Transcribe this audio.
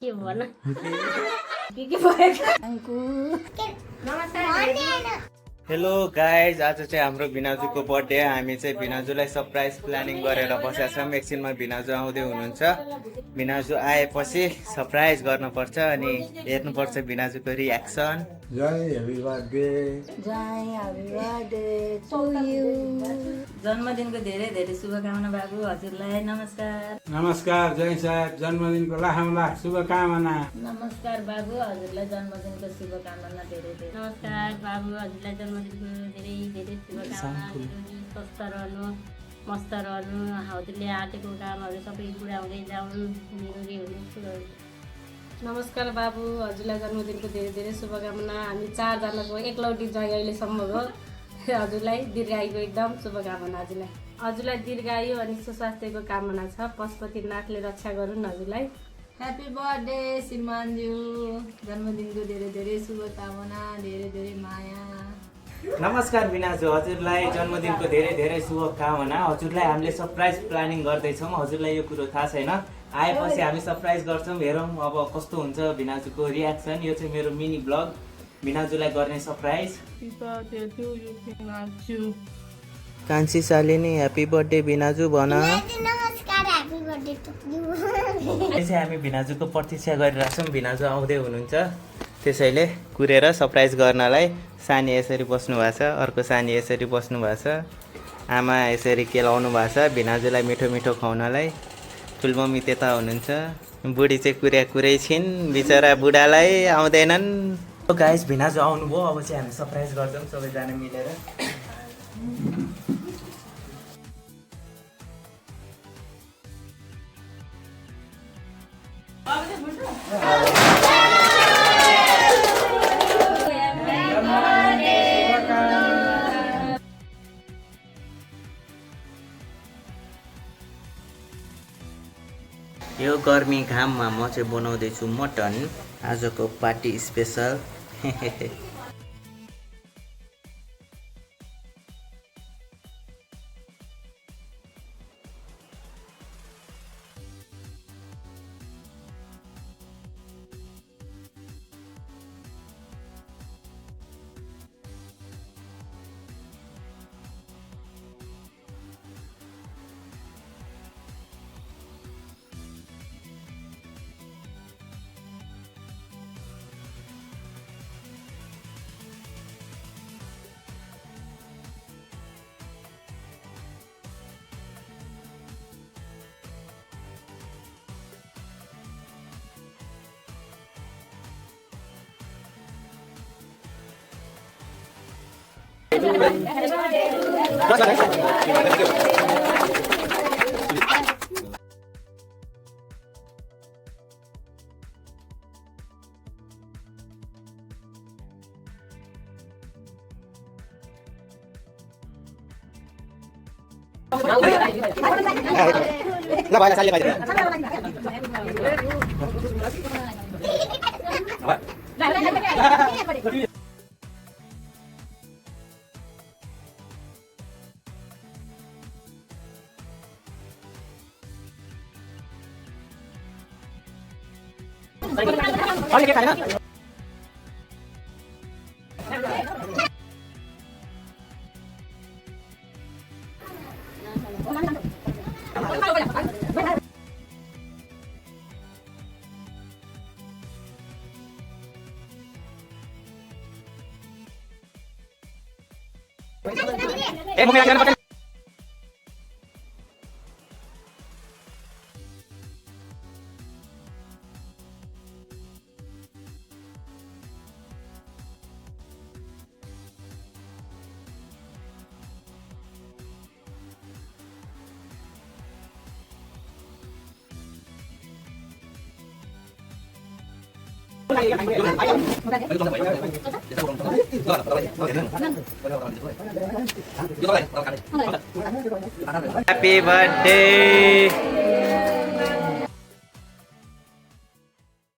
के भन के हेलो गाइज, आज चाहिँ हाम्रो भिनाजुको बर्थडे। हामी चाहिँ भिनाजुलाई सरप्राइज प्लानिङ गरेर बसेका छौँ। एकछिनमा भिनाजु आउँदै हुनुहुन्छ। भिनाजु आएपछि सरप्राइज गर्नुपर्छ अनि हेर्नुपर्छ भिनाजुको रियाक्सन। जन्मदिनको धेरै धेरै शुभकामना बाबु। हजुरलाई नमस्कार। नमस्कार जय साहब, जन्मदिनको लाखौँ लाख शुभकामना। नमस्कार बाबु, हजुरलाई जन्मदिनको शुभकामना धेरै धेरै। नमस्कार बाबु, हजुरलाई जन्मदिनको धेरै धेरै शुभकामना। स्वस्थ रहनु, मस्त रहनु, हजुरले आँटेको कामहरू सबै पुरा हुँदै जाउन्, निरोगी हुनु। नमस्कार बाबु, हजुरलाई जन्मदिनको धेरै धेरै शुभकामना। हामी चारजनाको एकलौटी जय अहिलेसम्म हो। हजुरलाई दीर्घायुको एकदम शुभकामना। हजुरलाई दीर्घायु अनि सुस्वास्थ्यको कामना छ। पशुपतिनाथले रक्षा गरून् हजुरलाई। ह्याप्पी बर्थडे श्रीमानज्यू, जन्मदिनको धेरै धेरै शुभकामना, धेरै धेरै माया। नमस्कार भिनाजु, हजुरलाई जन्मदिनको धेरै धेरै शुभकामना। हजुरलाई हामीले सरप्राइज प्लानिङ गर्दैछौँ। हजुरलाई यो कुरो थाहा छैन, आएपछि हामी सरप्राइज गर्छौँ। हेरौँ अब कस्तो हुन्छ भिनाजुको रियाक्सन। यो चाहिँ मेरो मिनी ब्लग, भिनाजुलाई गर्ने सरप्राइज। कान्छी शालिनी ह्याप्पी बर्थडे भिनाजु भन। चाहिँ हामी भिनाजुको प्रतीक्षा गरिरहेछौँ। भिनाजु आउँदै हुनुहुन्छ, त्यसैले कुरेर सरप्राइज गर्नलाई सानी यसरी बस्नु भएको छ, अर्को सानी यसरी बस्नु भएको छ, आमा यसरी केलाउनु भएको छ भिनाजुलाई मिठो मिठो खुवाउनलाई। ठुलमम्मी त्यता हुनुहुन्छ, बुढी चाहिँ कुरै छिन्, बिचरा बुढालाई आउँदैनन्। गाइस भिनाजु आउनुभयो, अब चाहिँ हामी सरप्राइज गर्छौँ सबैजना मिलेर। यो गर्मी घाममा म चाहिँ बनाउँदैछु मटन, आजको पार्टी स्पेसल। Happy birthday.